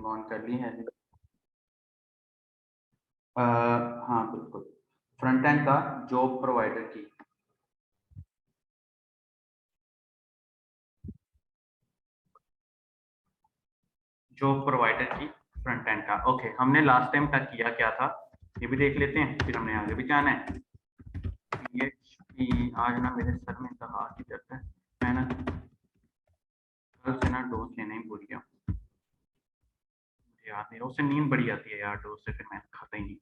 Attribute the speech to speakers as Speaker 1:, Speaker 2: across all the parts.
Speaker 1: On कर ली है जी। हाँ बिल्कुल, फ्रंट एंड का जॉब प्रोवाइडर की। जॉब प्रोवाइडर की फ्रंट एंड का। ओके, हमने लास्ट टाइम तक किया क्या था ये भी देख लेते हैं, फिर हमने आगे भी जाना है। PHP आज ना मेरे सर में इंतहा की दर्द है, मैं ना कल से ना डोज लेना ही भूल गया, मुझे याद नहीं, उससे नींद बड़ी आती है यार, डोज से फिर मैं खाता ही नहीं।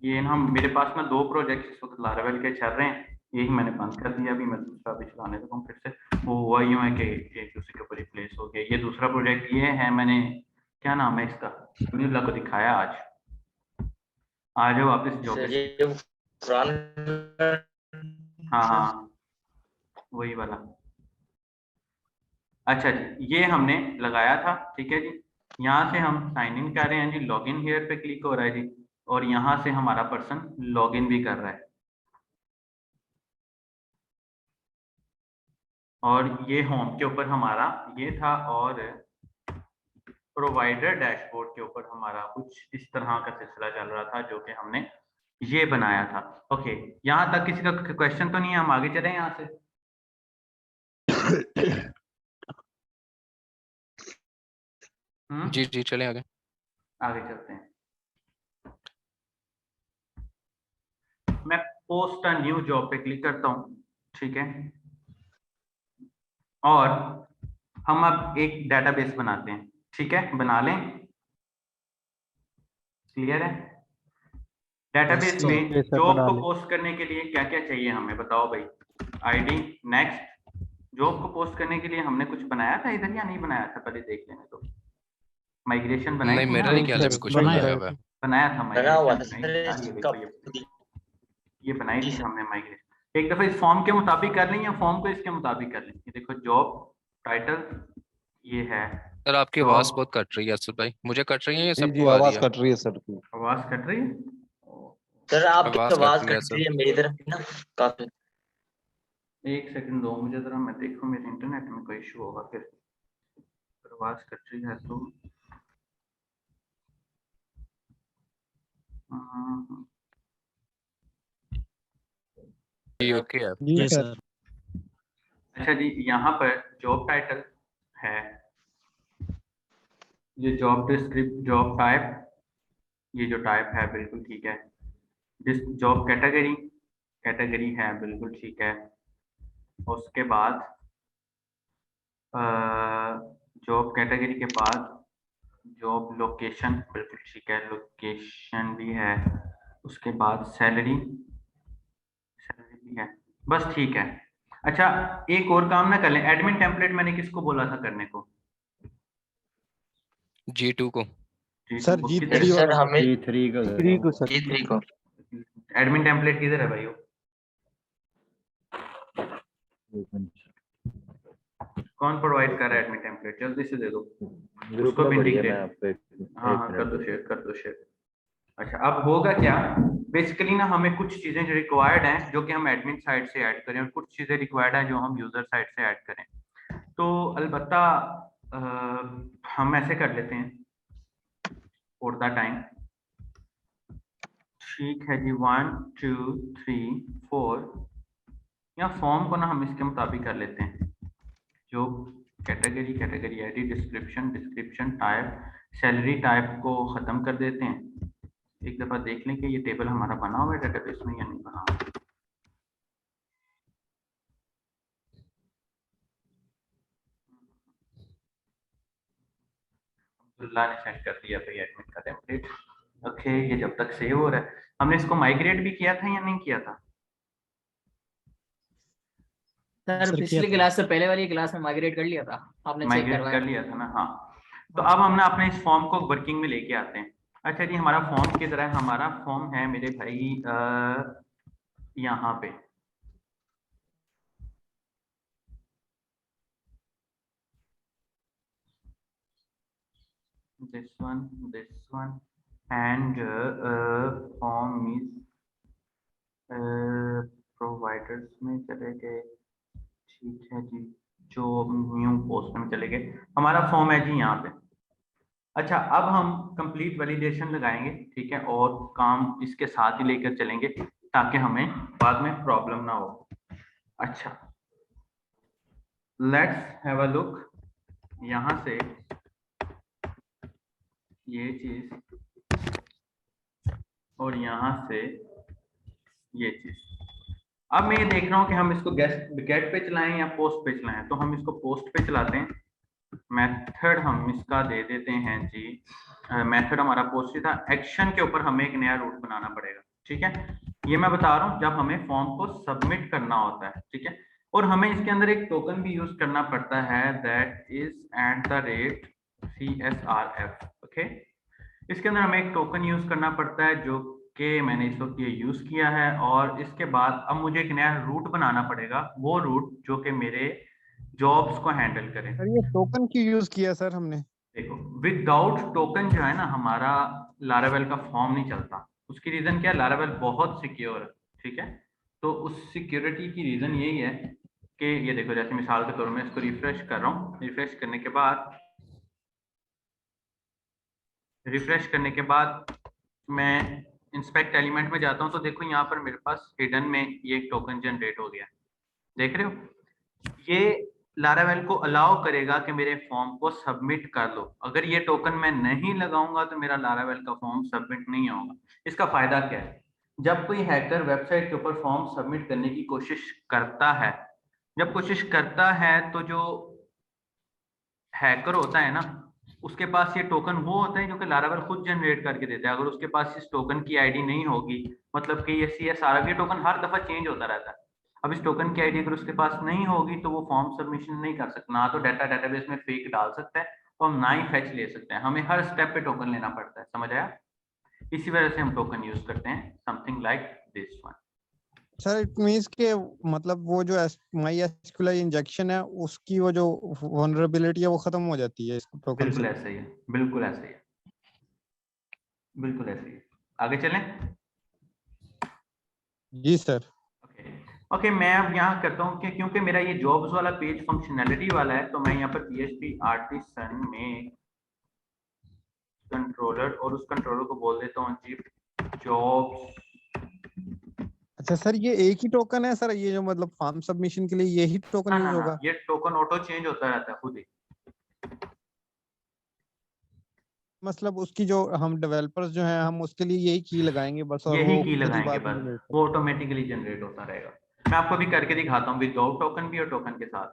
Speaker 1: ये ना मेरे पास ना 2 प्रोजेक्ट इस वक्त लारावेल के चल रहे हैं, एक मैंने बंद कर दिया, अभी मैं दूसरा भी चलाने लगा हूँ फिर से। वो हुआ यूँ है कि एक दूसरे के ऊपर रिप्लेस हो गया। ये दूसरा प्रोजेक्ट ये है, मैंने क्या नाम है इसका, अब्दुल्ला को दिखाया आज। आ जाओ वापस जॉब पे। हाँ हाँ वही वाला। अच्छा जी, ये हमने लगाया था, ठीक है जी। यहाँ से हम साइन इन कर रहे हैं जी, लॉग इन हेयर पे क्लिक हो रहा है जी, और यहाँ से हमारा पर्सन लॉग इन भी कर रहा है। और ये होम के ऊपर हमारा ये था, और प्रोवाइडर डैशबोर्ड के ऊपर हमारा कुछ इस तरह का सिलसिला चल रहा था जो कि हमने ये बनाया था। ओके, यहाँ तक किसी का क्वेश्चन तो नहीं है, हम आगे चलें यहाँ से।
Speaker 2: जी जी चलें आगे।
Speaker 1: आगे चलते हैं। मैं पोस्ट अ न्यू जॉब पे क्लिक करता हूँ, ठीक है। और हम अब एक डेटाबेस बनाते हैं, ठीक है, बना लें। क्लियर है? डेटाबेस में जॉब को पोस्ट करने के लिए क्या क्या चाहिए हमें, बताओ भाई। ID, next. जॉब को पोस्ट करने के लिए हमने कुछ बनाया था इधर या नहीं बनाया था, पहले देख लेने तो। माइग्रेशन बनाई
Speaker 2: नहीं,
Speaker 1: थी ना
Speaker 2: मेरा नहीं ख्याल है अभी कुछ भी बनाया हुआ है।
Speaker 1: बनाया था,
Speaker 3: बना हुआ
Speaker 1: माइग्रेशन
Speaker 3: था
Speaker 1: बनाई
Speaker 3: सर
Speaker 1: थी यार, ये देखो
Speaker 3: इसका।
Speaker 1: ये बनाई
Speaker 3: जी
Speaker 1: थी
Speaker 3: सर।
Speaker 1: हमने माइग्रेशन। एक दफा इस फॉर्म के मुताबिक कर लें या फॉर्म को इसके मुताबिक कर लें। ये देखो जॉब टाइटल ये है।
Speaker 2: सर आपकी आवाज बहुत
Speaker 1: जॉब,
Speaker 2: कट रही है असद भाई, मुझे कट रही है या
Speaker 4: जी जी
Speaker 2: सबको आ रही
Speaker 4: आवाज
Speaker 2: है?
Speaker 4: कट रही है सर की।
Speaker 1: आवाज कट रही है।
Speaker 3: सर आपकी
Speaker 2: आवाज कट
Speaker 3: आवाज
Speaker 2: रही है
Speaker 3: कट
Speaker 2: सर।
Speaker 3: रही है मेरी तरफ ना काफी।
Speaker 1: एक सेकंड दो मुझे जरा, मैं देखूं मेरे इंटरनेट में कोई इशू होगा फिर। अगर आवाज कट रही है तो हम्म,
Speaker 2: जी ओके है।
Speaker 4: जी सर।
Speaker 1: अच्छा जी, यहाँ पर जॉब टाइटल है, ये जॉब डिस्क्रिप्ट, जॉब टाइप, ये जो टाइप है बिल्कुल ठीक है। जिस जॉब कैटेगरी, कैटेगरी है बिल्कुल ठीक है। उसके बाद जॉब कैटेगरी के बाद जॉब लोकेशन बिल्कुल ठीक है, लोकेशन भी है। उसके बाद सैलरी, सैलरी भी है, बस ठीक है। अच्छा, एक और काम ना कर लें, एडमिन टेम्पलेट मैंने किसको बोला था करने को?
Speaker 2: G2 को।
Speaker 4: सर
Speaker 1: वो किधर
Speaker 4: G3
Speaker 3: सर
Speaker 4: वाला
Speaker 3: हमें
Speaker 4: G3 को सर।
Speaker 3: G3 को।
Speaker 1: एडमिन टेम्पलेट किधर है भाई? वो कौन प्रोवाइड कर रहा है एडमिन टेम्पलेट, जल्दी से दे दो
Speaker 5: ग्रुप
Speaker 1: उसको
Speaker 5: में
Speaker 1: भी
Speaker 5: बढ़िया, मैं
Speaker 1: इंटीग्रेट।
Speaker 5: आपको एक
Speaker 1: हाँ हाँ कर
Speaker 5: मिनट
Speaker 1: दो शेयर, कर दो शेयर। अच्छा, अब होगा क्या, बेसिकली ना हमें कुछ चीजें जो रिक्वायर्ड हैं जो कि हम एडमिन साइड से ऐड करें, और कुछ चीजें रिक्वायर्ड हैं जो हम यूजर साइड से ऐड करें। तो अलबत्ता अ, हम ऐसे कर लेते हैं फॉर द टाइम। ठीक है जी, 1 2 3 4, या फॉर्म को ना हम इसके मुताबिक कर लेते हैं। जो category, category ID, description, description type, salary type को ख़त्म कर देते हैं। एक दफ़ा देख लें कि ये टेबल हमारा बना हुआ है डेटाबेस में या नहीं बना हुआ। अब्दुल्ला ने सेंड कर दिया भाई एडमिन का टेम्पलेट। ओके, ये जब तक सेव हो रहा है, हमने इसको माइग्रेट भी किया था या नहीं किया था?
Speaker 6: सर पिछली क्लास से पहले वाली क्लास में माइग्रेट कर लिया था, आपने चेक
Speaker 1: माइग्रेट
Speaker 6: करवाया
Speaker 1: कर लिया था ना, हाँ। तो अब हम ना अपने इस फॉर्म को वर्किंग में लेके आते हैं। अच्छा जी, हमारा फॉर्म किधर है? हमारा फॉर्म है मेरे भाई यहाँ पे। this one and form is providers में चले गए, ठीक है जी, जो न्यू पोस्ट में चले गए, हमारा फॉर्म है जी यहाँ पे। अच्छा, अब हम कंप्लीट वैलिडेशन लगाएंगे, ठीक है, और काम इसके साथ ही लेकर चलेंगे ताकि हमें बाद में प्रॉब्लम ना हो। अच्छा, लेट्स हैव अ लुक। यहाँ से ये चीज और यहाँ से ये चीज। अब मैं ये देख रहा हूँ कि हम इसको गेट पे चलाएं या पोस्ट पे चलाएं, तो हम इसको पोस्ट पे चलाते हैं। मेथड हम इसका दे देते हैं जी, मेथड हमारा पोस्ट ही था। एक्शन के ऊपर हमें एक नया रूट बनाना पड़ेगा, ठीक है। ये मैं बता रहा हूँ जब हमें फॉर्म को सबमिट करना होता है, ठीक है, और हमें इसके अंदर एक टोकन भी यूज करना पड़ता है, दैट इज @CSRF। ओके, इसके अंदर हमें एक टोकन यूज करना पड़ता है जो कि मैंने इस वक्त ये यूज किया है। और इसके बाद अब मुझे एक नया रूट बनाना पड़ेगा, वो रूट जो कि मेरे जॉब्स को हैंडल करे।
Speaker 4: सर ये टोकन क्यों यूज किया सर हमने?
Speaker 1: देखो, विदाउट टोकन जो है ना, हमारा लारावेल का फॉर्म नहीं चलता। उसकी रीजन क्या है? लारावेल बहुत सिक्योर है, ठीक है। तो उस सिक्योरिटी की रीजन यही है कि ये देखो, जैसे मिसाल के तौर में इसको रिफ्रेश कर रहा हूँ, रिफ्रेश करने के बाद मैं इंस्पेक्ट एलिमेंट में जाता हूँ, तो देखो यहाँ पर मेरे पास हिडन में ये एक टोकन जनरेट हो गया, देख रहे हो। ये लारावेल को अलाउ करेगा कि मेरे फॉर्म को सबमिट कर लो। अगर ये टोकन मैं नहीं लगाऊंगा तो मेरा लारावेल का फॉर्म सबमिट नहीं होगा। इसका फायदा क्या है? जब कोई हैकर वेबसाइट के ऊपर फॉर्म सबमिट करने की कोशिश करता है, तो जो हैकर होता है ना, उसके पास ये टोकन वो होता है जो कि लारावेल खुद जनरेट करके देता है। अगर उसके पास इस टोकन की आईडी नहीं होगी, मतलब कि ये CSRF, ये टोकन हर दफा चेंज होता रहता है। अब इस टोकन की आईडी अगर उसके पास नहीं होगी तो वो फॉर्म सबमिशन नहीं कर सकता, ना तो डेटाबेस में फेक डाल सकता है और ना ही फेच ले सकते हैं। हमें हर स्टेप पे टोकन लेना पड़ता है, समझ आया? इसी वजह से हम टोकन यूज करते हैं, something like this one.
Speaker 4: Sir it means के मतलब वो जो MySQL इंजेक्शन है उसकी वो जो वल्नरेबिलिटी है वो खत्म हो जाती है इस टोकन
Speaker 1: बिल्कुल
Speaker 4: से।
Speaker 1: ऐसा ही है, बिल्कुल ऐसा ही है, बिल्कुल ऐसे ही है। आगे चलें।
Speaker 4: जी सर।
Speaker 1: ओके, मैं अब यहाँ करता हूँ कि क्योंकि मेरा ये जॉब्स वाला पेज फंक्शनैलिटी वाला है, तो मैं यहाँ पर PHP आर्टिसन में कंट्रोलर, और उस कंट्रोलर को बोल देता हूँ जी जॉब्स।
Speaker 4: अच्छा सर ये एक ही टोकन है सर, ये जो मतलब फॉर्म सबमिशन के लिए यही टोकन यूज होगा?
Speaker 1: ये टोकन ऑटो चेंज होता रहता है खुद ही।
Speaker 4: मतलब उसकी जो हम डेवलपर्स जो हैं हम उसके लिए यही की लगाएंगे बस, और
Speaker 1: यही
Speaker 4: वो
Speaker 1: की
Speaker 4: खुद ही
Speaker 1: लगाएंगे
Speaker 4: बाद में
Speaker 1: बस,
Speaker 4: generate
Speaker 1: वो ऑटोमेटिकली जनरेट होता रहेगा। मैं आपको भी करके दिखाता हूँ विदाउट टोकन भी और टोकन के साथ।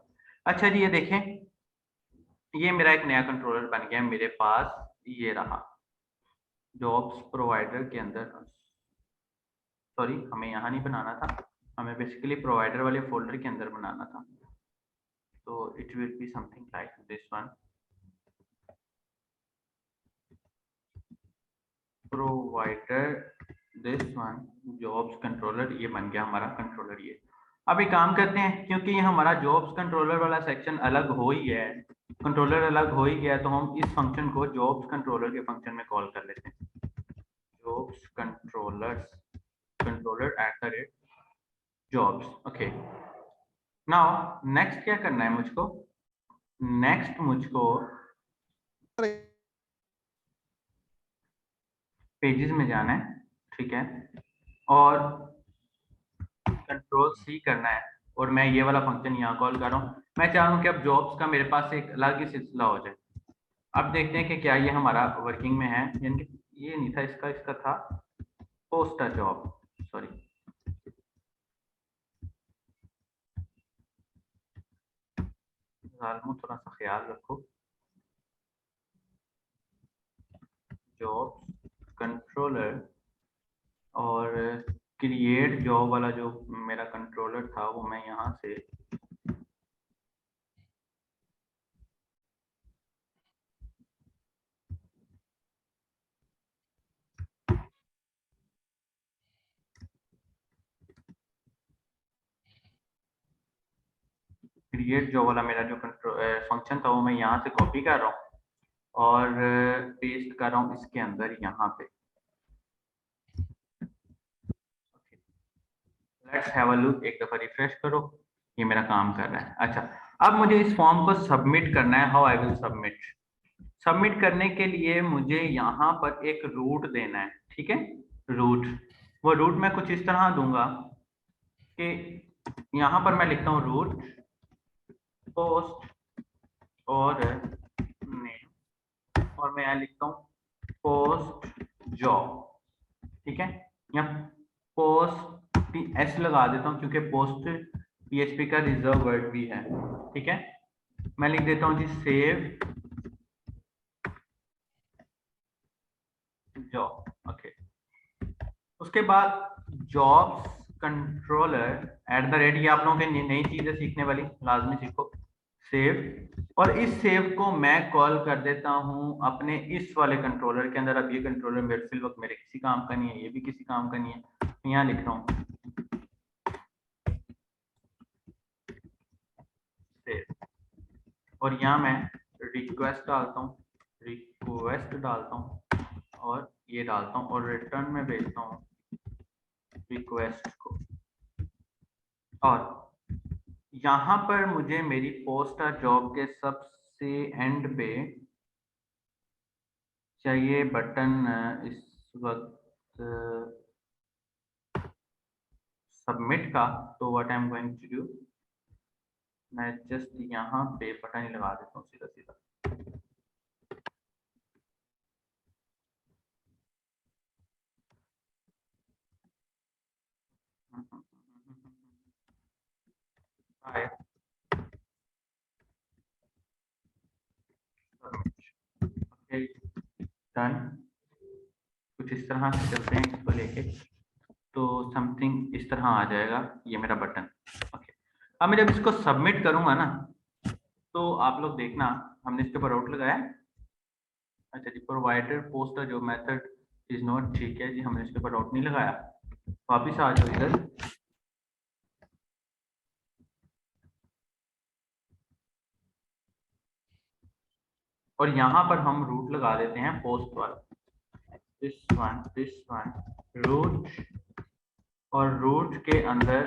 Speaker 1: अच्छा जी, ये देखें, ये मेरा एक नया कंट्रोलर बन गया मेरे पास। ये रहा जॉब्स प्रोवाइडर के अंदर, सॉरी हमें यहाँ नहीं बनाना था, हमें बेसिकली प्रोवाइडर वाले फोल्डर के अंदर बनाना था। तो it will be something like this one, provider this one jobs controller. ये बन गया हमारा कंट्रोलर। ये अब एक काम करते हैं, क्योंकि ये हमारा जॉब्स कंट्रोलर वाला सेक्शन अलग हो ही है, कंट्रोलर अलग हो ही गया, तो हम इस फंक्शन को जॉब्स कंट्रोलर के फंक्शन में कॉल कर लेते हैं। Jobs controller @jobs। Okay, now next क्या करना है मुझको? नेक्स्ट मुझको पेजेस में जाना है, ठीक है, और Ctrl+C करना है, और मैं ये वाला फंक्शन यहाँ कॉल कर रहा हूँ। मैं चाह रहा हूँ कि अब जॉब्स का मेरे पास एक अलग ही सिलसिला हो जाए। अब देखते हैं कि क्या ये हमारा वर्किंग में है, यानी कि ये नहीं था, इसका था पोस्ट अ जॉब, सॉरी। थोड़ा सा ख्याल रखो, जॉब कंट्रोलर और क्रिएट जॉब वाला जो मेरा कंट्रोलर था वो मैं यहाँ से क्रिएट जॉब वाला मेरा जो फंक्शन था वो मैं यहाँ से कॉपी कर रहा हूँ और पेस्ट कर रहा हूँ इसके अंदर यहाँ पे। लेट्स हैव अ लुक, एक दफा रिफ्रेश करो, ये मेरा काम कर रहा है। अच्छा, अब मुझे इस फॉर्म को सबमिट करना है। How I will submit? Submit करने के लिए मुझे यहाँ पर एक रूट देना है, ठीक है। रूट, वो रूट मैं कुछ इस तरह दूंगा कि यहाँ पर मैं लिखता हूँ रूट पोस्ट और नेम, और मैं यहाँ लिखता हूँ पोस्ट जॉब, ठीक है। यहाँ पोस्ट एस लगा देता हूँ क्योंकि पोस्ट PHP का रिजर्व वर्ड भी है, ठीक है। मैं लिख देता हूँ जी सेव जॉब, ओके। उसके बाद जॉब्स कंट्रोलर @ ये आप लोगों के नई चीजें सीखने वाली, लाजमी सीखो। सेव, और इस सेव को मैं कॉल कर देता हूं अपने इस वाले कंट्रोलर के अंदर। अब ये कंट्रोलर मेरे फिल वक्त मेरे किसी काम का नहीं है, ये भी किसी काम का नहीं है। यहाँ लिख रहा हूँ सेव, और यहाँ मैं रिक्वेस्ट डालता हूँ, और ये डालता हूँ, और रिटर्न में भेजता हूँ रिक्वेस्ट को। और यहाँ पर मुझे मेरी पोस्ट जॉब के सबसे एंड पे चाहिए बटन इस वक्त सबमिट का। तो what I am going to do, मैं जस्ट यहाँ पे बटन ही लगा देता हूँ सीधा सीधा। डन, कुछ इस तरह से चलते हैं इसको लेके, तो समथिंग इस तरह आ जाएगा ये मेरा बटन, ओके। अब मैं जब इसको सबमिट करूंगा ना, तो आप लोग देखना, हमने इसके ऊपर आउट लगाया। अच्छा जी, प्रोवाइडर पोस्टर जो मेथड इज नॉट, ठीक है जी, हमने इसके ऊपर आउट नहीं लगाया। वापिस आ जाओ इधर, और यहाँ पर हम रूट लगा देते हैं पोस्ट वाला, दिस वन रूट, और रूट के अंदर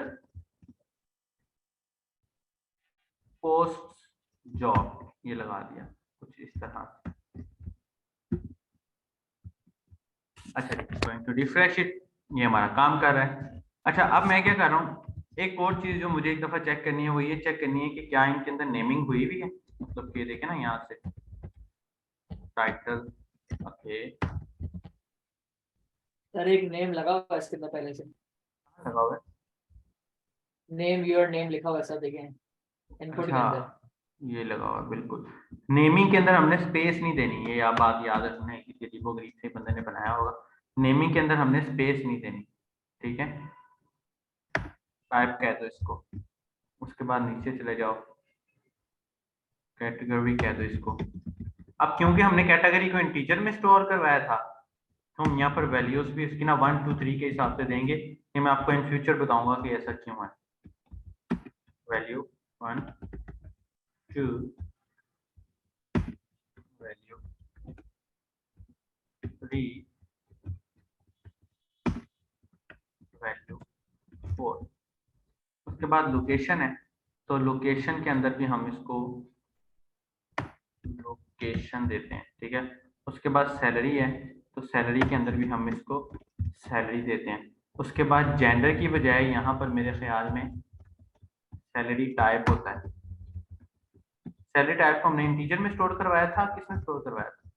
Speaker 1: पोस्ट जॉब ये लगा दिया कुछ इस तरह। अच्छा, गोइंग टू रिफ्रेश इट, ये हमारा काम कर रहा है। अच्छा, अब मैं क्या कर रहा हूँ, एक और चीज जो मुझे एक दफा चेक करनी है, वो ये चेक करनी है कि क्या इनके अंदर नेमिंग हुई भी है। मतलब ये देखे ना यहाँ से टाइटल, ओके,
Speaker 6: सर एक नेम लगा हुआ है इसके अंदर पहले से,
Speaker 1: लगा हुआ है।
Speaker 6: नेम योर नेम लिखा हुआ है सर, देखें इनपुट के अंदर।
Speaker 1: अच्छा, ये लगा हुआ है, बिल्कुल। नेमिंग के अंदर हमने स्पेस नहीं देनी, ये आप बात याद रखना है कि अजीबोगरीब से बंदे ने बनाया होगा। नेमिंग के अंदर हमने स्पेस नहीं देनी, ठीक है। टाइप कह दो इसको, उसके बाद नीचे चले जाओ, कैटेगरी कह दो इसको। अब क्योंकि हमने कैटेगरी को इंटीजर में स्टोर करवाया था, तो हम यहाँ पर वैल्यूज भी इसकी ना 1 2 3 के हिसाब से देंगे। ये मैं आपको इन फ्यूचर बताऊंगा कि ऐसा क्यों है। Value 1 2, value 3, value 4। उसके बाद लोकेशन है, तो लोकेशन के अंदर भी हम इसको लोकेशन देते हैं, ठीक है। उसके बाद सैलरी है, तो सैलरी के अंदर भी हम इसको सैलरी देते हैं। उसके बाद जेंडर की बजाय यहाँ पर मेरे ख्याल में सैलरी टाइप होता है। सैलरी टाइप को हमने इंटीजर में स्टोर करवाया था, किसमें स्टोर करवाया था?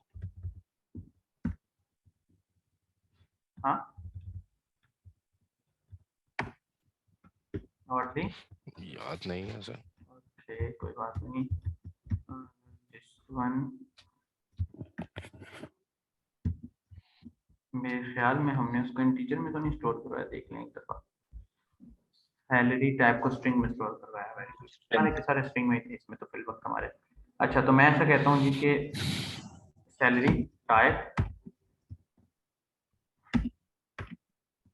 Speaker 1: हाँ, और थी
Speaker 2: याद नहीं है सर।
Speaker 1: ओके, कोई बात नहीं। दिस वन मेरे ख्याल में हमने उसको इंटीजर में तो नहीं स्टोर करवाया, देख लें एक दफा। सैलरी टाइप को स्ट्रिंग में स्टोर करवाया है, सारे के सारे स्ट्रिंग में थे इसमें तो फिल वक्त हमारे। अच्छा, तो मैं ऐसा कहता हूँ जी कि सैलरी टाइप,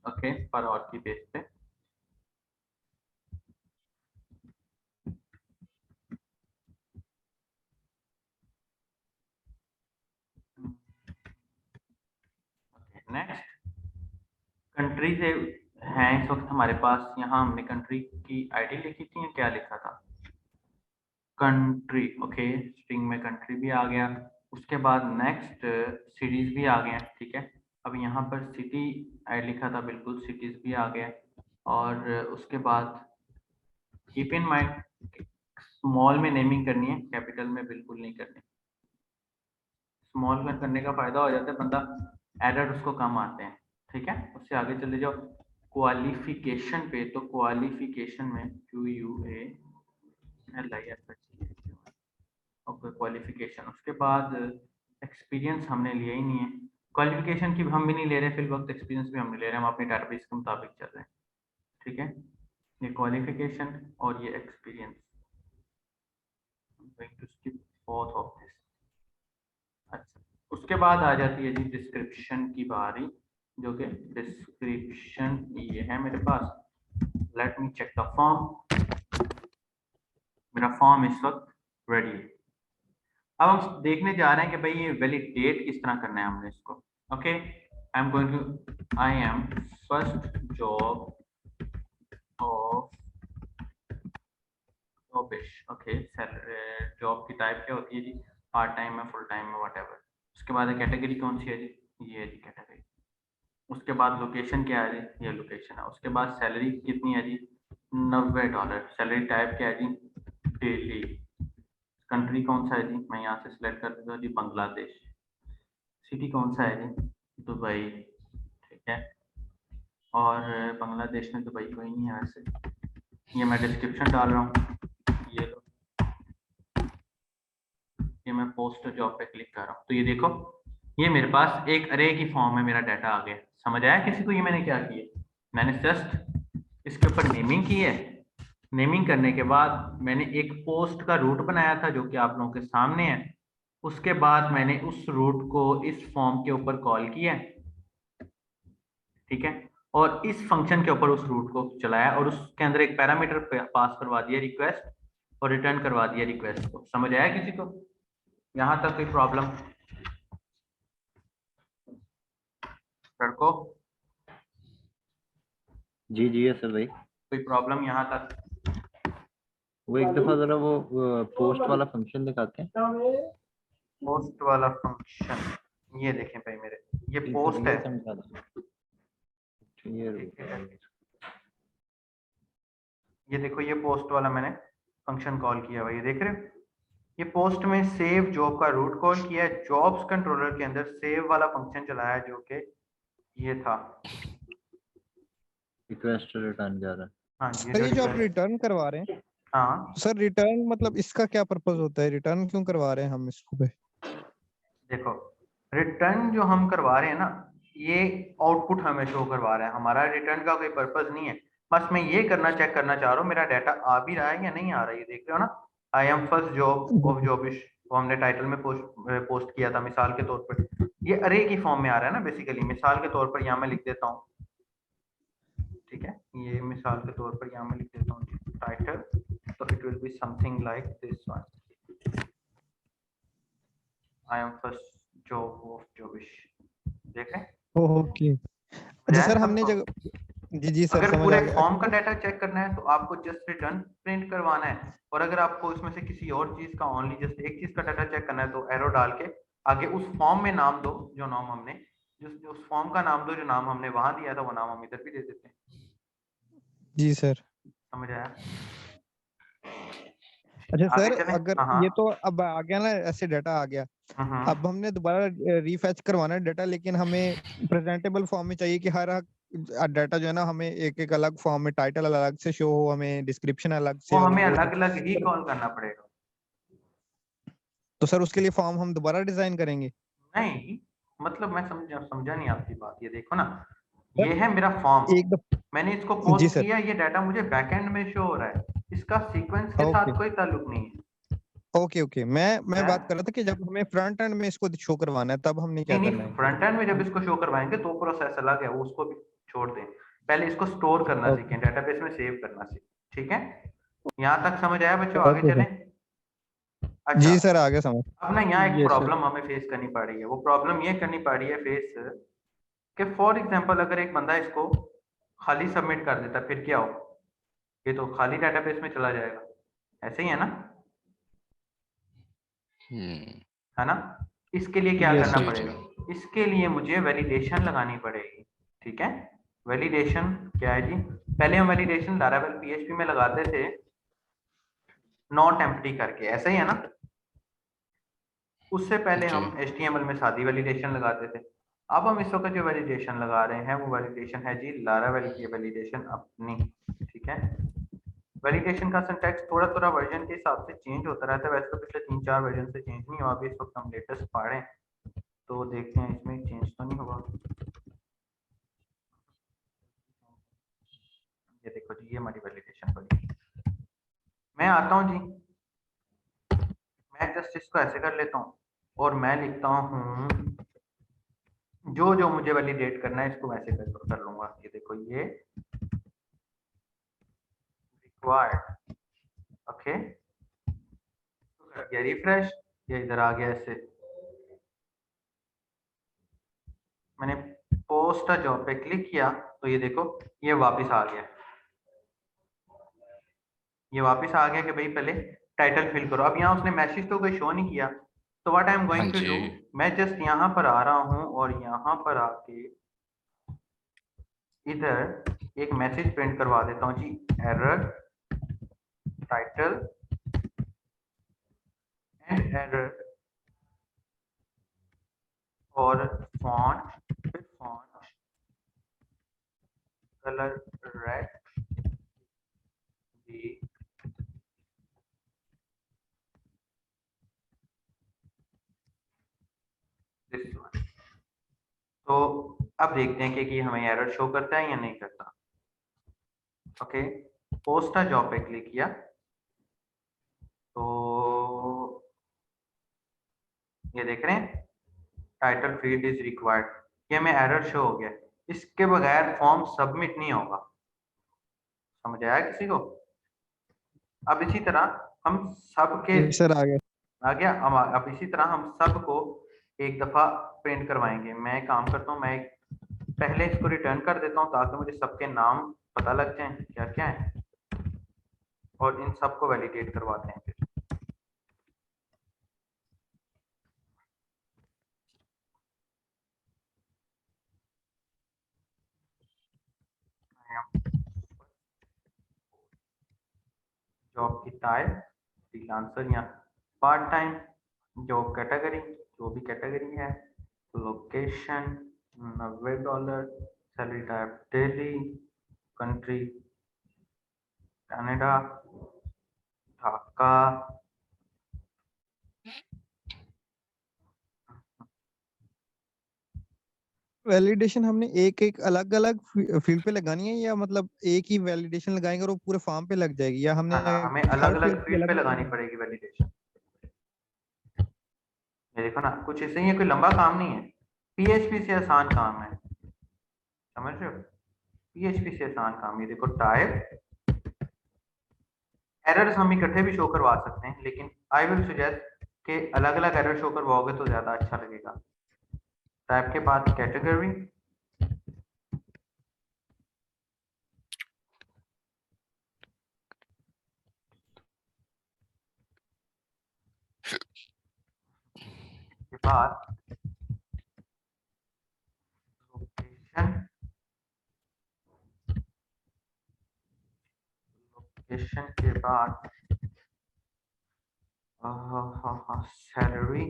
Speaker 1: ओके, पर और की बेस पे नेक्स्ट कंट्री से हैं इस वक्त हमारे पास, यहाँ हमने कंट्री की आईडी लिखी थी या क्या लिखा था, कंट्री, ओके, स्ट्रिंग में कंट्री भी आ गया। उसके बाद नेक्स्ट सिटीज भी आ गए, ठीक है। अब यहाँ पर सिटी आई लिखा था, बिल्कुल सिटीज भी आ गया। और उसके बाद कीप इन माइंड स्मॉल में नेमिंग करनी है, कैपिटल में बिल्कुल नहीं करनी। स्मॉल में करने का फायदा हो जाता है, बंदा एरर उसको कम आते हैं, ठीक है। उससे आगे चले जाओ क्वालिफिकेशन पे, तो क्वालिफिकेशन में QUALIFICATION, ओके क्वालिफिकेशन। उसके बाद एक्सपीरियंस हमने लिया ही नहीं है, क्वालिफिकेशन की हम भी नहीं ले रहे फिल वक्त, एक्सपीरियंस भी हम नहीं ले रहे, हम अपने डाटाबेस के मुताबिक चल रहे हैं, ठीक है। ये क्वालिफिकेशन और ये एक्सपीरियंस, अच्छा। उसके बाद आ जाती है जी डिस्क्रिप्शन की बारी, जो कि डिस्क्रिप्शन ये है मेरे पास। Let me check the form. मेरा फॉर्म इस वक्त रेडी है। अब हम देखने जा रहे हैं कि भाई ये वैलिडेट किस तरह करना है हमने इसको, okay. I am first job of jobish, okay. Job की टाइप क्या होती है जी, पार्ट टाइम है, फुल टाइम है, व्हाटएवर। उसके बाद कैटेगरी कौन सी है जी, ये है जी कैटेगरी। उसके बाद लोकेशन क्या है जी, ये लोकेशन है। उसके बाद सैलरी कितनी है जी, $90। सैलरी टाइप क्या है जी, डेली। कंट्री कौन सा है जी, मैं यहाँ से सिलेक्ट कर दूंगा जी बांग्लादेश। सिटी कौन सा है जी, दुबई, ठीक है। और बांग्लादेश में दुबई कोई नहीं है वैसे। ये मैं डिस्क्रिप्शन डाल रहा हूँ, ये लो, ये मैं पोस्ट जॉब पे क्लिक कर रहा हूँ, तो ये देखो ये मेरे पास एक अरे की फॉर्म में मेरा डाटा आ गया। समझ आया किसी को ये मैंने क्या किया, मैंने जस्ट इसके ऊपर नेमिंग की है। नेमिंग करने के बाद मैंने एक पोस्ट का रूट बनाया था जो कि आप लोगों के सामने है। उसके बाद मैंने उस रूट को इस फॉर्म के ऊपर कॉल किया, ठीक है। और इस फंक्शन के ऊपर उस रूट को चलाया और उसके अंदर एक पैरामीटर पास करवा दिया रिक्वेस्ट, और रिटर्न करवा दिया रिक्वेस्ट को। समझ आया किसी को, यहाँ तक कोई प्रॉब्लम लड़को,
Speaker 3: जी जी सर भाई।
Speaker 1: कोई प्रॉब्लम यहाँ तक?
Speaker 3: वो एक दफा जरा वो पोस्ट वाला फंक्शन दिखाते हैं।
Speaker 1: पोस्ट वाला फंक्शन, ये देखें भाई मेरे, ये पोस्ट है, ये देखो ये पोस्ट वाला मैंने फंक्शन कॉल किया हुआ, ये देख रहे हो। ये पोस्ट में सेव जॉब का रूट कॉल किया है, जॉब्स कंट्रोलर के अंदर सेव वाला फंक्शन चलाया जो कि ये था,
Speaker 3: रिक्वेस्ट रिटर्न जा रहा है।
Speaker 1: हाँ
Speaker 4: सर ये जो आप रिटर्न करवा रहे हैं,
Speaker 1: हाँ
Speaker 4: सर रिटर्न मतलब इसका क्या पर्पस होता है, रिटर्न क्यों करवा रहे हैं हम इसको पे?
Speaker 1: देखो रिटर्न जो हम करवा रहे हैं ना, ये आउटपुट हमें शो करवा रहा है, हमारा रिटर्न का कोई पर्पस नहीं है। बस मैं ये करना चेक करना चाह रहा हूँ मेरा डाटा आ भी रहा है या नहीं आ रहा है। ये देख रहे हो ना, I am first job of jobish, वो हमने टाइटल में पोस्ट किया था मिसाल के तौर पर। ये अरे की फॉर्म में आ रहा है ना बेसिकली, मिसाल के तौर पर यहाँ मैं लिख देता हूँ, ठीक है। ये मिसाल के तौर पर यहाँ मैं लिख देता हूँ टाइटल, तो it will be something like this one, I am first job of jobish. देख रहे हैं,
Speaker 4: ओके। अच्छा सर हमने जगह, जी सर
Speaker 1: अगर
Speaker 4: समझ
Speaker 1: पूरे
Speaker 4: आ गया।
Speaker 1: फॉर्म का डाटा चेक करना है तो आपको जस्ट रिटर्न प्रिंट करवाना है, और अगर आपको इसमें से किसी और चीज का ओनली जस्ट एक चीज का डाटा चेक करना है तो एरो डाल के आगे उस फॉर्म में नाम दो, जो नाम हमने जो उस फॉर्म का नाम दो, जो नाम हमने वहां दिया था वो नाम हम इधर भी दे देते हैं।
Speaker 4: जी सर।
Speaker 1: समझ आया?
Speaker 4: अच्छा
Speaker 1: आगे
Speaker 4: सर
Speaker 1: चलें?
Speaker 4: अगर
Speaker 1: हाँ,
Speaker 4: ये तो अब आ गया ना, ऐसे डाटा आ गया, अब हमने दोबारा रीफेच करवाना है डाटा, लेकिन हमें प्रेजेंटेबल फॉर्म में चाहिए कि हर डाटा जो है ना हमें एक एक अलग फॉर्म में, टाइटल अलग से शो हो, हमें डिस्क्रिप्शन अलग से
Speaker 1: वो
Speaker 4: हो,
Speaker 1: हमें अलग अलग ही कॉल करना पड़ेगा।
Speaker 4: तो सर उसके लिए फॉर्म हम दोबारा डिजाइन करेंगे?
Speaker 1: नहीं, मतलब मैं समझा नहीं आपकी बात। ये देखो ना, ये है मेरा फॉर्म, मैंने इसको पोस्ट किया, ये डाटा मुझे बैकएंड में शो हो रहा है, इसका सीक्वेंस के साथ कोई ताल्लुक नहीं है।
Speaker 4: ओके मैं बात कर रहा था कि जब हमें फ्रंट एंड में इसको शो करवाना है तब हमने क्या करना है?
Speaker 1: फ्रंट एंड में जब इसको शो करवाएंगे तो प्रोसेस अलग है, वो उसको भी छोड़ दें। पहले इसको स्टोर करना सीखें, डेटाबेस में सेव करना सीखें, ठीक है। यहाँ तक समझ आया बच्चों? आगे चलें। अच्छा,
Speaker 4: जी सर आगे समझ।
Speaker 1: अब ना यहाँ एक प्रॉब्लम हमें फेस करनी पड़ रही है। वो प्रॉब्लम ये करनी पड़ रही है फेस कि फॉर एग्जांपल अगर एक बंदा इसको खाली सबमिट कर देता फिर क्या हो, ये तो खाली डेटाबेस में चला जाएगा, ऐसे ही है ना, है ना। इसके लिए क्या
Speaker 4: यस
Speaker 1: करना
Speaker 2: जी
Speaker 4: सर।
Speaker 2: जी
Speaker 1: पड़ेगा, इसके लिए मुझे वैलिडेशन लगानी पड़ेगी, ठीक है। वैलिडेशन क्या है जी, पहले हम वैलिडेशन लारावेल पीएचपी में लगाते थे नॉट एम्प्टी करके, ऐसा ही है ना। उससे पहले
Speaker 2: जी।
Speaker 1: हम HTML में सादी वैलिडेशन लगाते थे। अब हम इस वक्त जो वैलिडेशन लगा रहे हैं वो वैलिडेशन है जी लारावेल की वैलिडेशन अपनी, ठीक है। वैलिडेशन का सिंटैक्स थोड़ा थोड़ा वर्जन के हिसाब से चेंज होता रहता है, वैसे तो पिछले 3-4 वर्जन से चेंज नहीं हुआ, अभी इस वक्त हम लेटेस्ट पढ़ रहे हैं तो देखते हैं इसमें चेंज तो नहीं हुआ। ये देखो जी, ये हमारी वैलिडेशन बनी। मैं आता हूँ जी, मैं जस्ट इसको ऐसे कर लेता हूँ और मैं लिखता हूँ जो जो मुझे वैलिडेट करना है इसको वैसे कर लूंगा। ये देखो ये रिक्वायर्ड, ओके, ये रिफ्रेश, ये इधर आ गया ऐसे। मैंने पोस्ट जॉब पे क्लिक किया तो ये देखो ये वापस आ गया, ये वापस आ गया कि भाई पहले टाइटल फिल करो। अब यहाँ उसने मैसेज तो कोई शो नहीं किया, तो व्हाट आई एम
Speaker 2: हाँ
Speaker 1: गोइंग टू
Speaker 2: जी।
Speaker 1: डू, मैं जस्ट यहाँ पर आ रहा हूँ और यहाँ पर आके इधर एक मैसेज प्रिंट करवा देता हूँ जी, एरर टाइटल एंड एरर और फॉन्ट, फिर फॉन्ट कलर रेड जी, दिस वन। तो अब देखते हैं कि हमें एरर शो करता है या नहीं करता। ओके, पोस्ट जॉब पे क्लिक किया तो ये देख रहे हैं टाइटल फील्ड इज रिक्वायर्ड, ये हमें एरर शो हो गया। इसके बगैर फॉर्म सबमिट नहीं होगा, समझ आया किसी को। अब इसी तरह हम सबके
Speaker 4: जी सर आ गया।
Speaker 1: आ गया। अब इसी तरह हम सबको एक दफा प्रिंट करवाएंगे। मैं एक काम करता हूँ, मैं पहले इसको रिटर्न कर देता हूँ ताकि मुझे सबके नाम पता लग जाए क्या क्या है, और इन सबको वैलिडेट करवाते हैं फिर। जॉब की टाइप फ्रीलांसर या पार्ट टाइम, जॉब कैटेगरी जो भी कैटेगरी है, location $90, salary type daily, country Canada, Dhaka,
Speaker 4: validation हमने एक एक अलग अलग फील्ड पे लगानी है या मतलब एक ही वैलिडेशन लगाएंगे और वो पूरे फॉर्म पे लग जाएगी, या हमने
Speaker 1: हाँ हाँ, हमें अलग
Speaker 4: हर
Speaker 1: अलग
Speaker 4: फील्ड की
Speaker 1: फील्ड पे
Speaker 4: अलग
Speaker 1: लगानी
Speaker 4: अलग।
Speaker 1: पड़ेगी वैलिडेशन। ये देखो ना, कुछ ऐसे ही है, कोई लंबा काम नहीं है, पीएचपी से आसान काम है, समझ रहे हो। पीएचपी से आसान काम, ये देखो टाइप, एरर्स हम इकट्ठे भी शो करवा सकते हैं लेकिन आई विल सजेस्ट कि अलग अलग एरर शो करवाओगे तो ज्यादा अच्छा लगेगा। टाइप के बाद कैटेगरी, के बाद लोकेशन, लोकेशन के बाद सैलरी,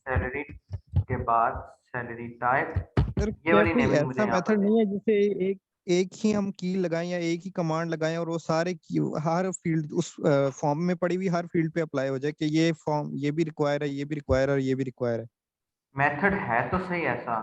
Speaker 1: सैलरी के बाद सैलरी टाइप।
Speaker 4: सर
Speaker 1: ये
Speaker 4: क्या
Speaker 1: वाली
Speaker 4: कोई
Speaker 1: नेमिंग मुझे
Speaker 4: ऐसा
Speaker 1: यहाँ पर
Speaker 4: मेथड नहीं है जिसे एक एक ही हम की लगाएं या एक ही कमांड लगाएं और वो सारे हर फील्ड उस फॉर्म में पड़ी हुई हर फील्ड पे अप्लाई हो जाए कि ये फॉर्म ये भी रिक्वायर है, ये भी रिक्वायर है और ये भी रिक्वायर है।
Speaker 1: मेथड है तो सही ऐसा।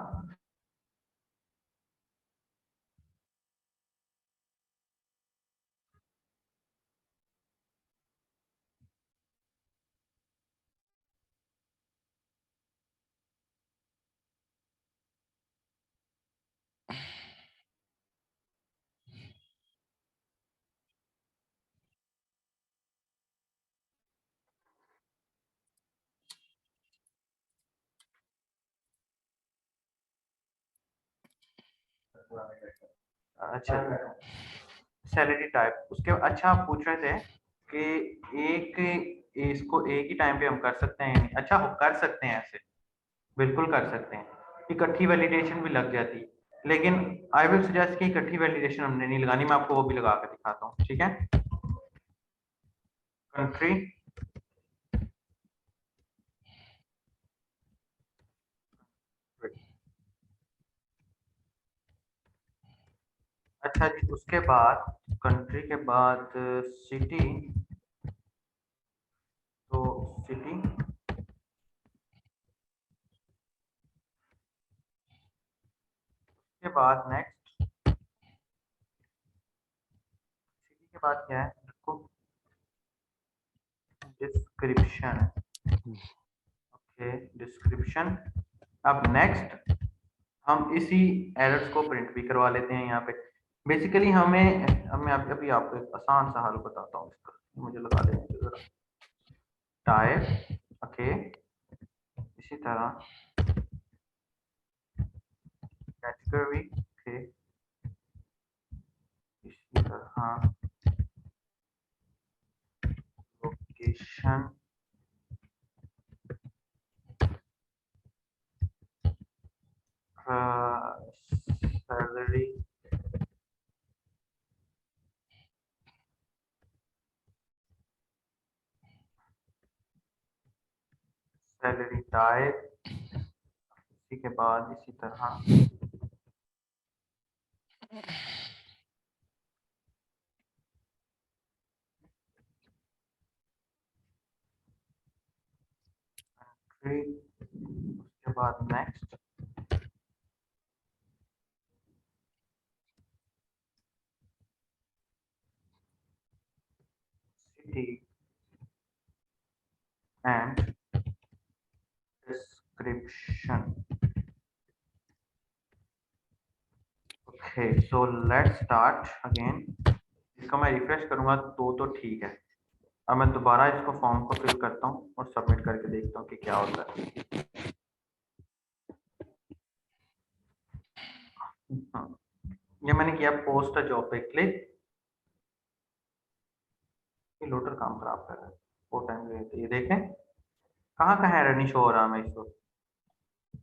Speaker 1: अच्छा, सैलरी टाइप उसके अच्छा आप पूछ रहे थे कि इसको एक ही टाइम पे हम कर सकते हैं या नहीं? अच्छा कर सकते हैं, ऐसे बिल्कुल कर सकते हैं, इकट्ठी वैलिडेशन भी लग जाती, लेकिन आई विल सजेस्ट कि इकट्ठी वैलिडेशन हमने नहीं लगानी, मैं आपको वो भी लगा कर दिखाता हूँ, ठीक है। कंट्री, अच्छा जी, उसके बाद कंट्री के बाद सिटी, तो सिटी के बाद नेक्स्ट, सिटी के बाद क्या है, डिस्क्रिप्शन, ओके डिस्क्रिप्शन। अब नेक्स्ट हम इसी एरर्स को प्रिंट भी करवा लेते हैं यहाँ पे। बेसिकली हमें अभी आपको एक आसान सा हल बताता हूँ इसका, मुझे लगा देने दो जरा। टाइप, ओके, इसी तरह कैटेगरी, ओके, इसी तरह लोकेशन, सैलरी, सैलरी टाइप, इसी के बाद इसी तरह उसके बाद next, city and description. Okay so let's start again. इसका मैं रिफ्रेश करूंगा तो ठीक है। अब मैं दोबारा इसको फॉर्म को फिल करता हूँ और सबमिट करके देखता हूँ कि क्या होता है। हाँ, ये मैंने किया पोस्ट जॉब पे क्लिक, ये लोडर काम खराब कर रहा है, वो टाइम लेते, ये देखें कहाँ कहाँ एरर नहीं शो हो रहा, मैं इसको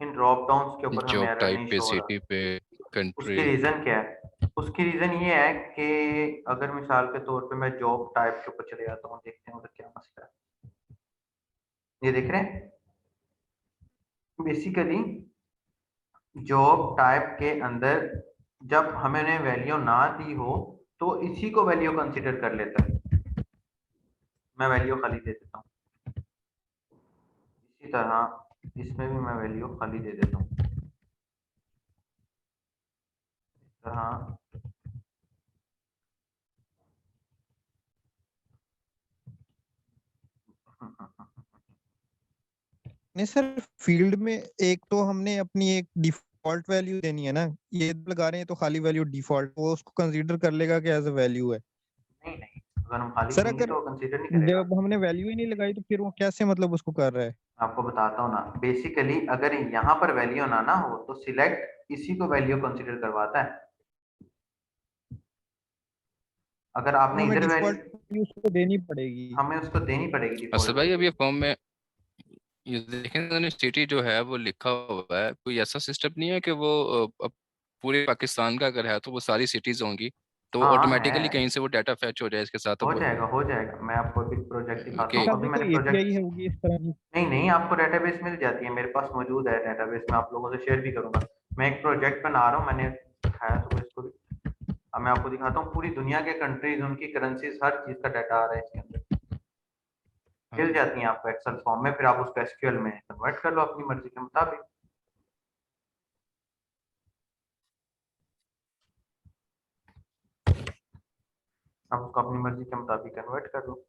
Speaker 1: इन ड्रॉप डाउन्स के ऊपर हमें
Speaker 2: जॉब
Speaker 1: एरर
Speaker 2: टाइप
Speaker 1: नहीं
Speaker 2: पे,
Speaker 1: शो हो
Speaker 2: सिटी
Speaker 1: रहा।
Speaker 2: पे,
Speaker 1: उसकी
Speaker 2: कंट्री।
Speaker 1: रीजन क्या है? उसकी रीजन ये है कि अगर मिसाल के तौर पे मैं जॉब टाइप के ऊपर चले जाता हूँ, देखते हैं उधर क्या मसला है। ये देख रहे हैं, बेसिकली जॉब टाइप के अंदर जब हमें वैल्यू ना दी हो तो इसी को वैल्यू कंसीडर कर लेता है। मैं वैल्यू खाली दे देता हूँ, इसी तरह इसमें भी मैं वैल्यू खाली दे देता हूँ, इस तरह
Speaker 4: नहीं सर, फील्ड में एक तो हमने अपनी एक डिफॉल्ट वैल्यू देनी है ना, ये लगा रहे हैं तो खाली वैल्यू डिफॉल्ट, वो उसको कंसीडर कर लेगा कि एज अ वैल्यू है।
Speaker 1: नहीं नहीं, अगर हम खाली
Speaker 4: सर
Speaker 1: देंगे
Speaker 4: अगर
Speaker 1: तो कंसीडर नहीं करेगा।
Speaker 4: जब हमने वैल्यू ही नहीं लगाई तो फिर वो कैसे मतलब उसको कर रहा है?
Speaker 1: आपको बताता हूँ ना, बेसिकली अगर यहाँ पर वैल्यू ना हो तो सिलेक्ट इसी को वैल्यू कंसीडर करवाता है। अगर
Speaker 4: तो
Speaker 1: आपने
Speaker 4: हमें
Speaker 1: इधर
Speaker 4: डिफॉल्ट
Speaker 1: वैल्यू,
Speaker 4: वैल्यू उसको देनी पड़ेगी।
Speaker 1: हमें उसको देनी पड़ेगी
Speaker 2: असद
Speaker 1: डिफॉल्ट
Speaker 2: भाई, अब
Speaker 1: वैल्यू।
Speaker 2: ये फॉर्म में ये देखें, सिटी जो है वो लिखा हुआ है, कोई ऐसा सिस्टम नहीं है कि वो अब पूरे पाकिस्तान का अगर है तो वो सारी सिटीज होंगी, तो वो
Speaker 1: हाँ
Speaker 2: ऑटोमेटिकली
Speaker 1: है,
Speaker 2: कहीं से वो डाटा फैच हो जाए इसके साथ।
Speaker 1: हो
Speaker 2: अब
Speaker 1: जाएगा हो जाएगा, मैं आपको अभी प्रोजेक्ट दिखाता
Speaker 2: कि
Speaker 1: हूँ,
Speaker 4: अच्छा,
Speaker 1: अभी
Speaker 4: भी
Speaker 1: मैंने
Speaker 4: कोई
Speaker 1: प्रोजेक्ट।
Speaker 4: एपीआई होगी इस तरह की?
Speaker 1: नहीं नहीं, आपको डेटाबेस मिल जाती है, मेरे पास मौजूद है डेटाबेस, मैं आप लोगों से शेयर भी करूंगा। मैं एक प्रोजेक्ट बना रहा हूँ, मैंने दिखाया तो इसको भी। अब मैं आपको दिखाता हूँ पूरी दुनिया के कंट्रीज, उनकी करेंसीज, हर चीज का डाटा आ रहा है इसके अंदर, मिल जाती है आपको एक्सेल फॉर्म में, फिर आप उसको एसक्यूएल में कन्वर्ट कर लो अपनी मर्जी के मुताबिक। आप उसको अपनी मर्जी के मुताबिक कन्वर्ट कर लो।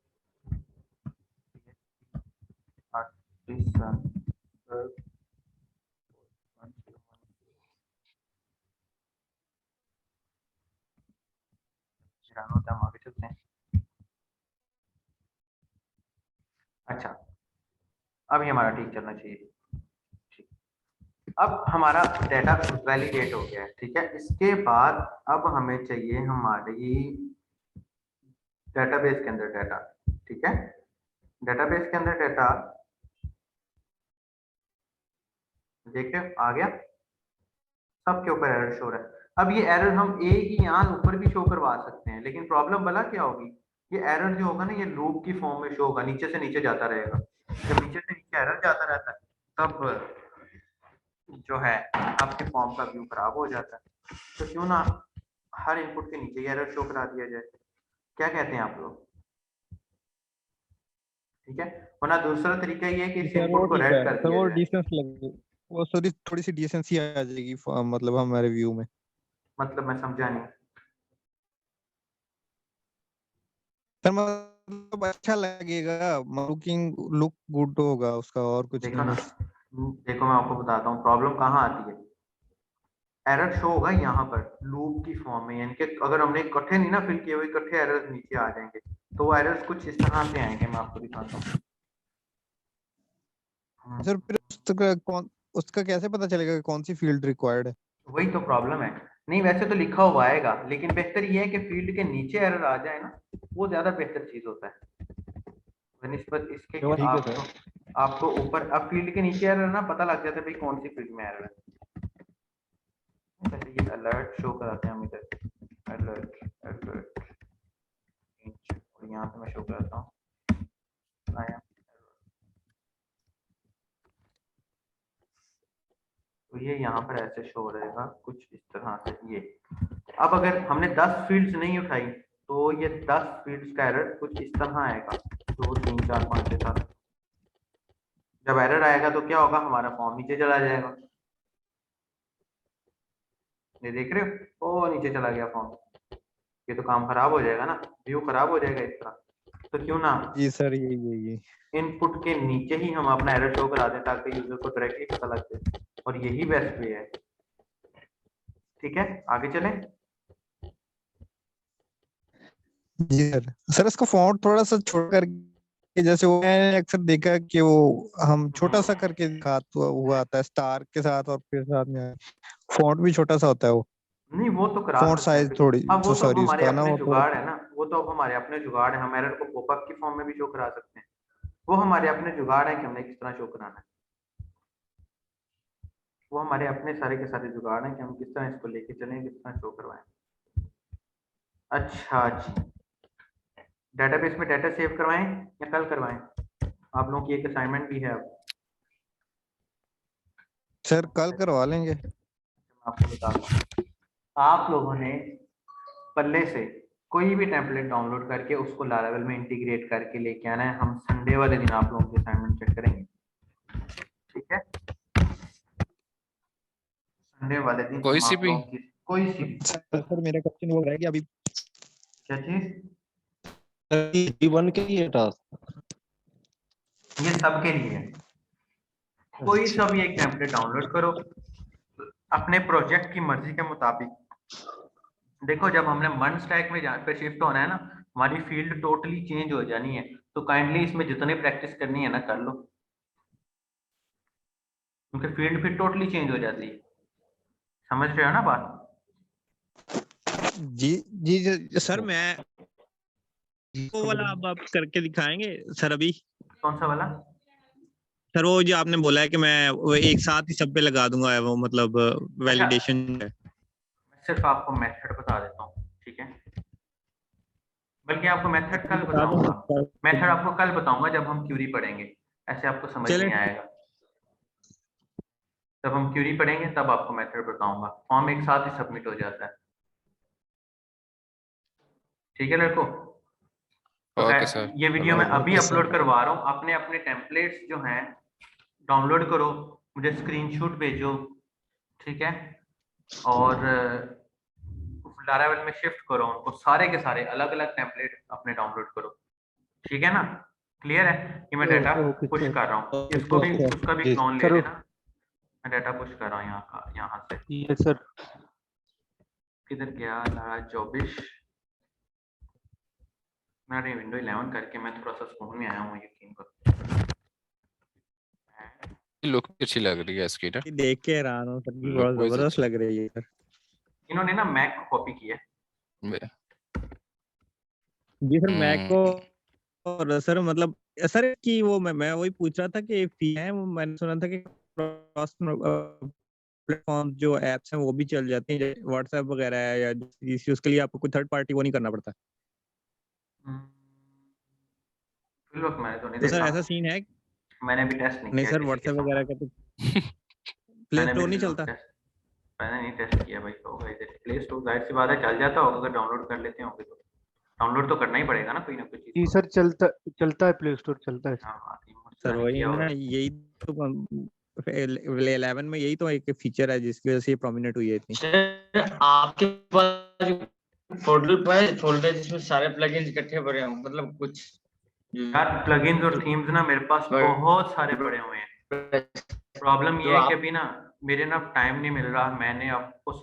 Speaker 1: हम आगे चलते हैं। अच्छा, अभी हमारा ठीक चलना चाहिए। ठीक, अब हमारा डाटा वैलिडेट हो गया है, ठीक है। इसके बाद अब हमें चाहिए हमारी डेटाबेस के अंदर डाटा, ठीक है। डेटाबेस के अंदर डाटा देखिए आ गया, सबके ऊपर एरर शो रहा है। अब ये एरर हम एक ही यहाँ ऊपर भी शो करवा सकते हैं, लेकिन प्रॉब्लम भला क्या होगी, ये एरर जो होगा ना ये लूप की फॉर्म में शो होगा, नीचे से नीचे जाता रहेगा। जब नीचे से नीचे एरर जाता रहता है तब जो है आपके फॉर्म का व्यू खराब हो जाता है। तो क्यों ना हर इनपुट के नीचे एरर शो करा दिया जाए, क्या कहते हैं आप लोग? ठीक है। वरना दूसरा तरीका ये है कि इस
Speaker 4: सर वो
Speaker 1: इनपुट को
Speaker 4: ठीक
Speaker 1: रेड
Speaker 4: है
Speaker 1: कर
Speaker 4: सर,
Speaker 1: दिया
Speaker 4: वो
Speaker 1: जाए।
Speaker 4: डिस्टेंस लगे, वो थोड़ी सी डिसेंसी आ जाएगी मतलब हमारे व्यू में।
Speaker 1: मतलब मैं समझा नहीं।
Speaker 4: सर मतलब अच्छा लगेगा, लुकिंग लुक गुड होगा उसका, और कुछ
Speaker 1: देखो
Speaker 4: नहीं
Speaker 1: ना,
Speaker 4: बस।
Speaker 1: देखो मैं आपको बताता हूँ प्रॉब्लम कहाँ आती है। एरर शो होगा यहाँ पर लूप की फॉर्म में, यानी कि अगर हमने इकट्ठे नहीं ना फिल किए हुए, इकट्ठे एरर्स नीचे आ जाएंगे। तो वो एरर्स कुछ इस तरह से आएंगे, मैं आपको दिखाता हूँ।
Speaker 4: सर फिर उसका कैसे पता चलेगा कि कौन सी फील्ड रिक्वायर्ड है?
Speaker 1: वही तो प्रॉब्लम है। नहीं वैसे तो लिखा हुआ आएगा, लेकिन बेहतर ये है कि फील्ड के नीचे एरर आ जाए ना, वो ज्यादा बेहतर चीज होता है बनिस्बत इसके कि
Speaker 3: ठीक है सर।
Speaker 1: आपको ऊपर अब फील्ड के नीचे एरर ना पता लग जाता है भाई कौन सी फील्ड में एरर है। जैसे ये अलर्ट शो कराते हैं हम इधर, अलर्ट अलर्ट, और यहाँ पे मैं शो कराता हूँ आया। तो ये यहाँ पर ऐसे शो रहेगा कुछ इस तरह से ये। अब अगर हमने 10 फील्ड्स नहीं उठाई तो ये 10 फील्ड्स का एरर कुछ इस तरह आएगा, 2 3 4 5 6 7। जब एरर आएगा तो क्या होगा, हमारा फॉर्म नीचे चला जाएगा। ये देख रहे हो, ओ नीचे चला गया फॉर्म। ये तो काम खराब हो जाएगा ना, व्यू खराब हो जाएगा इस तरह। तो क्यों ना
Speaker 4: जी सर, ये
Speaker 1: इनपुट के नीचे ही हम अपना एरर शो करा दें ताकि यूजर को डायरेक्टली पता लग जाए, और यही बेस्ट वे है। ठीक है, आगे चलें।
Speaker 4: जी सर। सर इसका फॉन्ट थोड़ा सा छोटा करके, जैसे वो मैंने अक्सर देखा कि वो हम छोटा सा करके हुआ आता है स्टार के साथ, और फिर साथ में फॉन्ट भी छोटा सा होता है वो।
Speaker 1: नहीं वो तो करा
Speaker 4: फॉन्ट
Speaker 1: सकते हैं
Speaker 4: साइज थोड़ी,
Speaker 1: अब वो तो
Speaker 4: सॉरी
Speaker 1: हमारे
Speaker 4: उसका ना
Speaker 1: अपने
Speaker 4: वो थोड़ा।
Speaker 1: जुगाड़ है ना, वो तो अब हमारे अपने जुगाड़ है। हम एरर को पॉपअप की फॉर्म में भी शो करा सकते हैं। वो हमारे अपने जुगाड़ है कि हमने किस तरह शो कराना है। वो हमारे अपने सारे के सारे जुगाड़ हैं कि हम किस तरह इसको लेके चलें, किस तरह शो करवाएं। अच्छा जी, डेटाबेस में डाटा सेव करवाएं या कल करवाएं? आप लोगों की एक असाइनमेंट भी है अब।
Speaker 4: सर कल करवा लेंगे।
Speaker 1: मैं आपको बता दूं, आप लोगों ने पल्ले से कोई भी टेम्पलेट डाउनलोड करके उसको लारावेल में इंटीग्रेट करके लेके आना है। हम संडे वाले दिन आप लोगों की असाइनमेंट चेक करेंगे, ठीक है। संडे वाले दिन
Speaker 2: कोई
Speaker 1: हम
Speaker 2: सी
Speaker 1: आप
Speaker 2: भी।
Speaker 1: लोगों की कोई सी भी।
Speaker 4: सर मेरा क्वेश्चन वो रह गया अभी।
Speaker 1: क्या चीज?
Speaker 3: G1 के लिए टास्क।
Speaker 1: ये सबके लिए है। कोई सा भी एक टेम्पलेट डाउनलोड करो अपने प्रोजेक्ट की मर्जी के मुताबिक। देखो जब हमने मन स्टैक में पे शिफ्ट होना है ना, हमारी फील्ड टोटली चेंज हो जानी है। तो काइंडली इसमें जितने प्रैक्टिस करनी है ना कर लो, क्योंकि फील्ड फिर टोटली चेंज हो जाती है। समझ रहे हो ना बात?
Speaker 4: जी जी सर, मैं वो वाला अब आप करके दिखाएंगे सर अभी?
Speaker 1: कौन सा वाला?
Speaker 4: सर वो जो आपने बोला है कि मैं वो एक साथ ही सब पे लगा दूंगा, वो मतलब वैलिडेशन है।
Speaker 1: मैं सिर्फ आपको मेथड बता देता हूँ, ठीक है। बल्कि आपको मेथड कल
Speaker 4: बता
Speaker 1: बताऊंगा।
Speaker 4: दूं?
Speaker 1: मेथड आपको कल बताऊंगा जब हम क्यूरी पढ़ेंगे, ऐसे आपको समझ
Speaker 4: चले
Speaker 1: नहीं आएगा। जब हम क्यूरी पढ़ेंगे तब आपको मेथड बताऊंगा। फॉर्म एक साथ ही सबमिट हो जाता है, ठीक है लड़कों। तो
Speaker 2: ओके सर।
Speaker 1: ये वीडियो मैं अभी
Speaker 4: ओके सर।
Speaker 1: अपलोड करवा रहा हूँ। अपने अपने टेम्पलेट्स जो हैं डाउनलोड करो, मुझे स्क्रीनशॉट भेजो, ठीक है। और लारावेल में शिफ्ट करो उनको, सारे के सारे अलग अलग टेम्पलेट अपने डाउनलोड करो, ठीक है ना। क्लियर है कि मैं डाटा पुश कर रहा हूँ, इसको भी उसका भी क्लोन ले लेना। मैं डाटा पुश कर रहा हूँ यहाँ का, यहाँ से।
Speaker 3: Yes sir.
Speaker 1: किधर गया लारा जॉबिश? मैंने विंडो 11 करके मैं थोड़ा सा स्कूल में आया हूँ, यकीन करो।
Speaker 2: लुक अच्छी लग रही है इसकी ना।
Speaker 4: ये देख के हैरान हूँ सर, ये
Speaker 2: Look
Speaker 4: बहुत
Speaker 2: wise
Speaker 4: जबरदस्त
Speaker 2: अच्छी।
Speaker 4: लग रही है सर।
Speaker 1: इन्होंने ना मैक को कॉपी किया है।
Speaker 2: मैं-
Speaker 4: जी सर मैक को,
Speaker 2: हम्म,
Speaker 4: और सर मतलब सर की वो मैं वही पूछ रहा था कि फी है, वो मैंने सुना था कि क्रॉस प्लेटफॉर्म जो एप्स हैं वो भी चल जाती हैं, व्हाट्सएप वगैरह है या जिस उसके लिए आपको कोई थर्ड पार्टी वो नहीं करना पड़ता।
Speaker 1: फील्ड वर्क मैंने तो नहीं
Speaker 4: तो सर
Speaker 1: देखा,
Speaker 4: ऐसा सीन है?
Speaker 1: मैंने भी टेस्ट नहीं
Speaker 4: नहीं
Speaker 1: किया
Speaker 4: सर
Speaker 1: किसी
Speaker 4: व्हाट्सएप
Speaker 1: किस्म का।
Speaker 4: वगैरह का तो प्ले
Speaker 1: मैंने भी
Speaker 4: स्टोर नहीं
Speaker 1: फील्ड वर्क
Speaker 4: चलता?
Speaker 1: टेस्ट, मैंने नहीं टेस्ट किया भाई। तो प्ले स्टोर जाहिर सी बात है चल जाता होगा, अगर डाउनलोड कर लेते होंगे तो डाउनलोड तो करना ही पड़ेगा ना कोई चीज
Speaker 5: जी
Speaker 1: तो।
Speaker 5: सर चलता है, प्ले स्टोर चलता है।
Speaker 1: हाँ,
Speaker 4: सर वही
Speaker 1: किया
Speaker 4: है ना,
Speaker 1: होगा।
Speaker 4: यही तो 11 में यही तो एक फीचर है जिसकी वजह से ये प्रोमिनेंट हुई है इतनी।
Speaker 7: सर आपके पास फोल्डर पर फोल्डर जिसमें सारे प्लगइन्स इकट्ठे पड़े हों, मतलब कुछ
Speaker 1: यार प्लगइन्स और थीम्स ना मेरे पास बहुत सारे पड़े हुए हैं। प्रॉब्लम ये है कि अभी ना मेरे ना टाइम नहीं मिल रहा, मैंने आपको